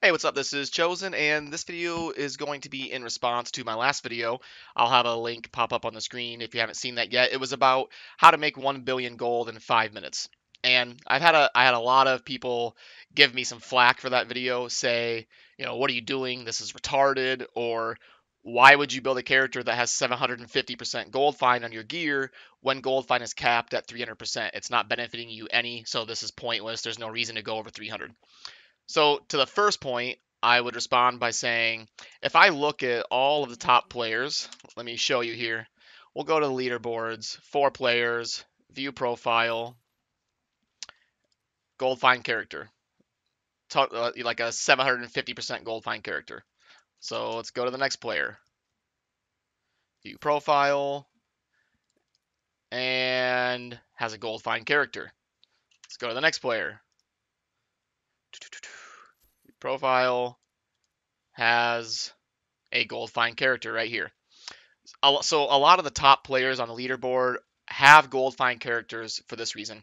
Hey, what's up? This is Chosen, and this video is going to be in response to my last video. I'll have a link pop up on the screen if you haven't seen that yet. It was about how to make 1 billion gold in 5 minutes. And I had a lot of people give me some flack for that video, say, what are you doing? This is retarded, or why would you build a character that has 750% gold find on your gear when gold find is capped at 300%? It's not benefiting you any, so this is pointless. There's no reason to go over 300. So, to the first point, I would respond by saying, if I look at all of the top players, let me show you here. We'll go to the leaderboards, 4 players, view profile, gold find character, like a 750% gold find character. So let's go to the next player, view profile, and has a gold find character. Let's go to the next player, profile, has a gold find character right here. So a lot of the top players on the leaderboard have gold find characters for this reason.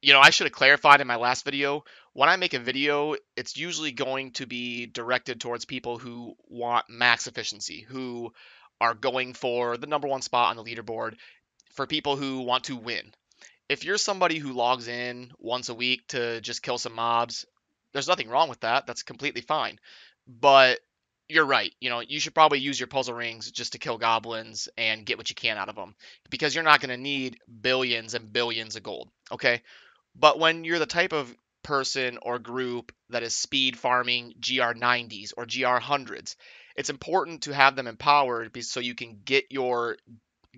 I should have clarified in my last video. When I make a video, it's usually going to be directed towards people who want max efficiency, who are going for the #1 spot on the leaderboard, for people who want to win. If you're somebody who logs in once a week to just kill some mobs, there's nothing wrong with that. That's completely fine. But you're right. You should probably use your puzzle rings just to kill goblins and get what you can out of them because you're not going to need billions and billions of gold. Okay. But when you're the type of person or group that is speed farming GR 90s or GR 100s, it's important to have them empowered so you can get your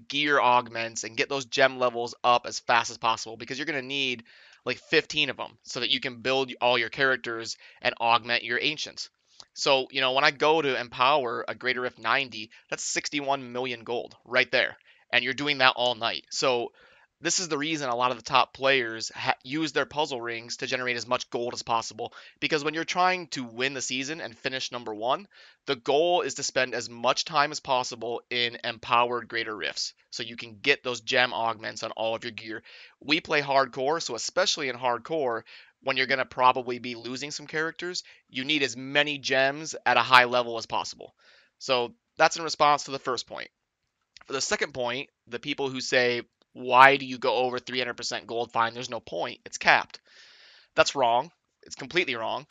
gear augments and get those gem levels up as fast as possible because you're going to need like 15 of them so that you can build all your characters and augment your ancients. So, when I go to empower a Greater Rift 90, that's 61 million gold right there. And you're doing that all night. So, this is the reason a lot of the top players use their puzzle rings to generate as much gold as possible. Because when you're trying to win the season and finish #1, the goal is to spend as much time as possible in empowered Greater Rifts so you can get those gem augments on all of your gear. We play hardcore, so especially in hardcore, when you're going to probably be losing some characters, you need as many gems at a high level as possible. So that's in response to the first point. For the second point, the people who say, why do you go over 300% gold find? There's no point. It's capped. That's wrong. It's completely wrong.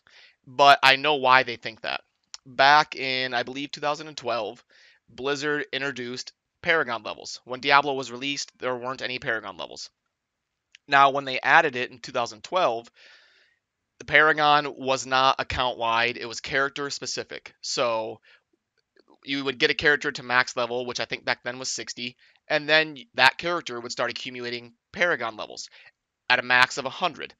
But I know why they think that. Back in, I believe, 2012, Blizzard introduced Paragon levels. When Diablo was released, there weren't any Paragon levels. Now, when they added it in 2012, the Paragon was not account wide, it was character specific. So you would get a character to max level, which I think back then was 60, and then that character would start accumulating Paragon levels at a max of 100.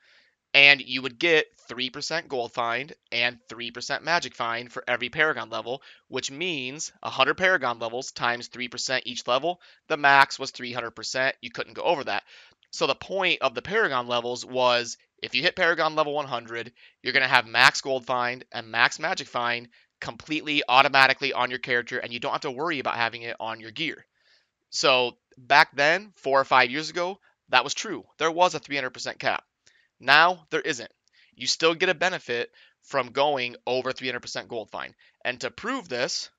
And you would get 3% gold find and 3% magic find for every Paragon level, which means 100 Paragon levels times 3% each level. The max was 300%. You couldn't go over that. So the point of the Paragon levels was if you hit Paragon level 100, you're going to have max gold find and max magic find completely automatically on your character, and you don't have to worry about having it on your gear. So back then, 4 or 5 years ago, that was true. There was a 300% cap. Now there isn't. You still get a benefit from going over 300% gold find. And to prove this,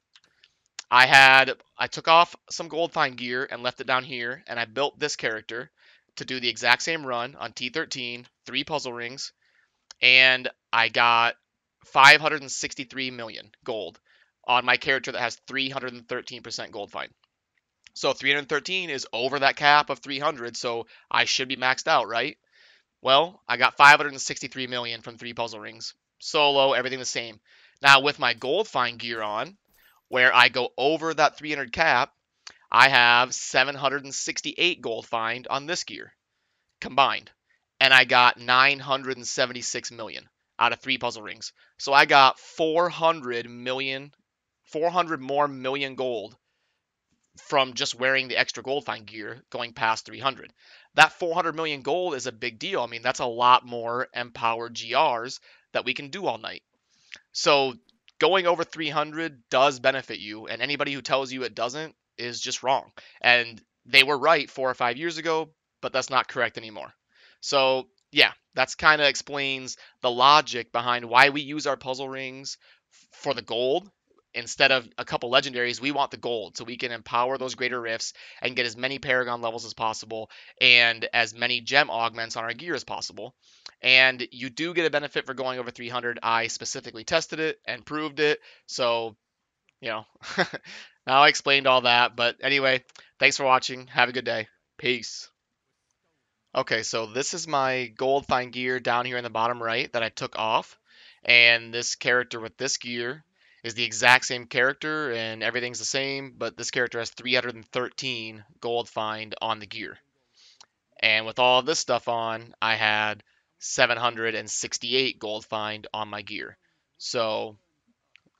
I took off some gold find gear and left it down here, and I built this character to do the exact same run on T13, 3 puzzle rings, and I got 563 million gold on my character that has 313% gold find. So 313 is over that cap of 300, so I should be maxed out, right? Well, I got 563 million from 3 puzzle rings. Solo, everything the same. Now with my gold find gear on, where I go over that 300 cap, I have 768 gold find on this gear combined. And I got 976 million out of 3 puzzle rings. So I got 400 more million gold from just wearing the extra gold find gear going past 300. That 400 million gold is a big deal. I mean, that's a lot more empowered GRs that we can do all night. So going over 300 does benefit you, and anybody who tells you it doesn't is just wrong. And they were right 4 or 5 years ago, but that's not correct anymore. So yeah, That's kind of explains the logic behind why we use our puzzle rings for the gold. Instead of a couple legendaries, we want the gold so we can empower those greater rifts and get as many Paragon levels as possible and as many gem augments on our gear as possible. And you do get a benefit for going over 300. I specifically tested it and proved it. So, you know, now I explained all that. But anyway, thanks for watching. Have a good day. Peace. Okay, so this is my gold fine gear down here in the bottom right that I took off. And this character with this gear is the exact same character and everything's the same, but this character has 313 gold find on the gear. And with all this stuff on, I had 768 gold find on my gear. So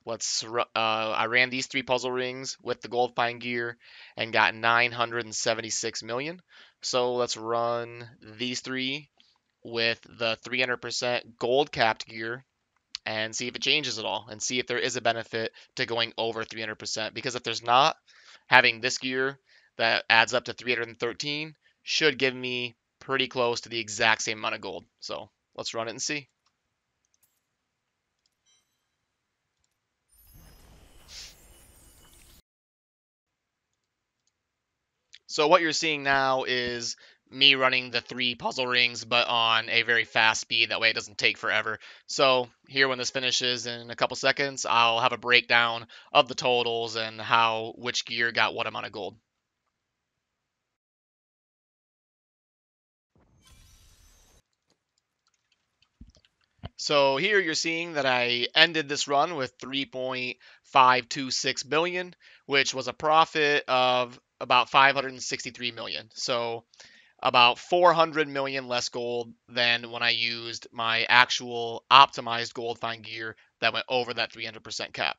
I ran these three puzzle rings with the gold find gear and got 976 million. So let's run these three with the 300% gold capped gear and see if it changes at all and see if there is a benefit to going over 300%. Because if there's not, having this gear that adds up to 313 should give me pretty close to the exact same amount of gold. So let's run it and see. So what you're seeing now is me running the three puzzle rings, but on a very fast speed. That way it doesn't take forever. So here, when this finishes in a couple seconds, I'll have a breakdown of the totals and how which gear got what amount of gold. So here you're seeing that I ended this run with 3.526 billion, which was a profit of about 563 million. So about 400 million less gold than when I used my actual optimized gold find gear that went over that 300% cap.